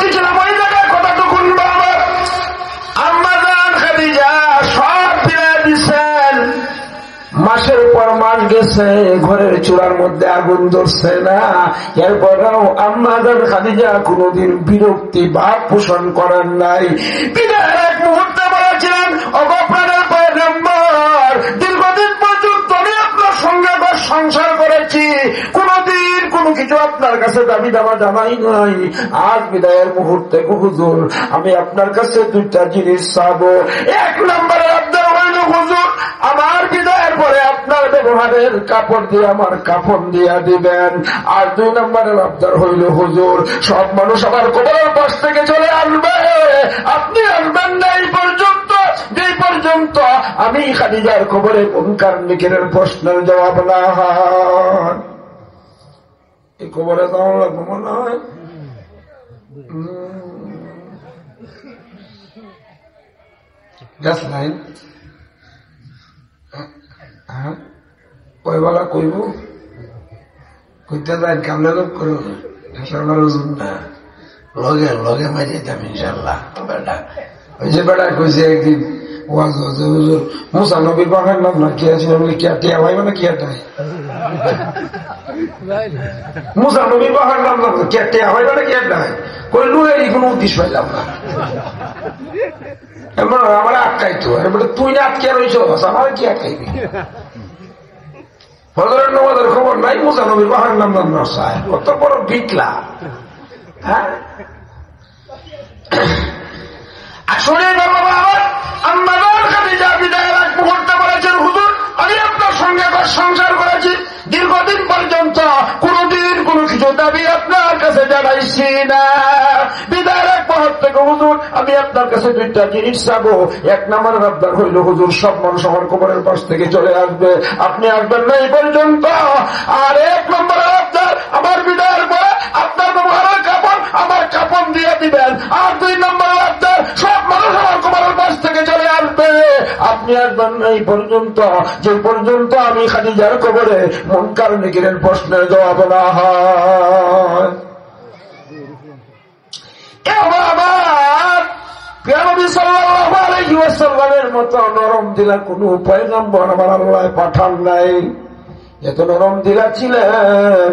বলতেছিলাম ওই জায়গায় কতটুকুন বাবা আম্মা জান খাদিজা সব ফিরে দিচ্ছেন। মাসের পর মাস গেছে, ঘরের চূড়ার মধ্যে আগুন ধরছে না। এরপরেও আম্মা জান খাদিজা কোনদিন বিরক্তি ভাব পোষণ করেন নাই। বিদায়ের এক মুহূর্তে বলেছিলেন, ওগো প্রাণের পয়গম্বর, দীর্ঘদিন পর্যন্ত আমি আপনার সঙ্গে সংসার করেছি, কোনদিন কোনো কিছু আপনার কাছে দাবি দাবা জানাই নাই। আজ বিদায়ের মুহূর্তে হুজুর আমি আপনার কাছে দুইটা জিনিস চাবো। এক নম্বরে আবদার হইল হুজুর আমার বিদায়ের পরে আপনার ব্যবহারের কাপড় দিয়ে আমার কাফন দিয়া দিবেন। আর দুই নম্বরের আবদার হইল হুজুর সব মানুষ আমার কবরের পাশ থেকে চলে আসবে, আপনি আসবেন না এই পর্যন্ত যে পর্যন্ত আমি খাদিজার কবরে মুনকার নাকিরের প্রশ্নের জবাব না হয়। এই কবরে যাওয়া লাগবে মনে হয়। গ্যাস লাইন কয়বেলা কইব কইতে যাই কামনা করো ওজন না লগে লগে মারি যেতাম ইনশাল্লাহ। বেটা ওই যে বেটা কইছে একদিন ওয়াজ হুজুর মুসা নবীর বাগান নাম না কি আছে কি টিয়া ভাই মানে কি আটাই মুসা নবীর বাগান নাম না কি টিয়া ভাই মানে কি আটাই কই লুয়েরই কোনো উদ্দেশ্য পাইলাম না। আমার আটকাইতো তুই না আটকে রয়েছ আমার কি আটকাইবি? ফজরের নামাজের খবর নাই, মুসা নবীর বাহার নাম নসায় কত বড় বিটলা। হ্যাঁ আসলে আম্মাজান খাদিজা বিদায়ের এক মুহূর্তে বলেছেন হুজুর আমি আপনার সঙ্গে সংসার করেছি, দীর্ঘদিন পর্যন্ত কোনদিন কোনো কিছু দাবি আপনার কাছে জানাইছি না। বিদায়ের এক মুহূর্তে হুজুর আমি আপনার কাছে দুইটা জিনিস চাবো। এক নম্বরের আবদার হইল হুজুর সব মানুষ আমার কবরের পাশ থেকে চলে আসবে, আপনি আসবেন না এই পর্যন্ত। আর এক নম্বরের আবদার আমার বিদায়ের পরে আপনার ব্যবহারের কাপড় আমার কাপড় দিয়ে দিবেন। আর দুই নম্বরের আবদার সব মানুষ আমার কবরের পাশ থেকে চলে আসবে, আপনি আসবেন না এই পর্যন্ত যে পর্যন্ত আমি খাদিজার কবরে মুনকার নাকিরের প্রশ্নের জবাব না হয়। নবী সাল্লাল্লাহু আলাইহি ওয়াসাল্লামের মতো নরম দিলা কোন পয়গম্বর আমার আল্লাহ পাঠান নাই। এত নরম দিলা ছিলেন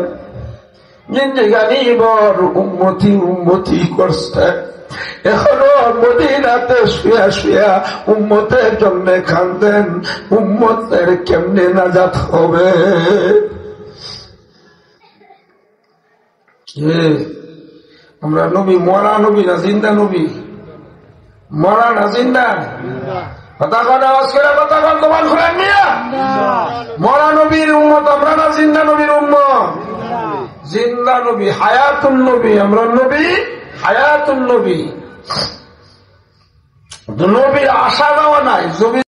জিন্দেগানি বর উম্মতি উম্মতি করছে। এখনো মদিনাতে শুয়া শুয়া উম্মতের জন্য কাঁদেন, উম্মতের কেমনে নাজাত হবে। আমরা নবী মরা নবী না জিন্দা নবী? মরা না জিন্দা? কথা কন আওয়াজ করে কথা কন তোমার ঘুরান নিয়া। মরা নবীর উম্মত আমরা না জিন্দা নবীর উম্মত? জিন্দা নবী হায়াতুন নবী, আমরা নবী হায়াতুন নবী। নবীর আশা দেওয়া নাই।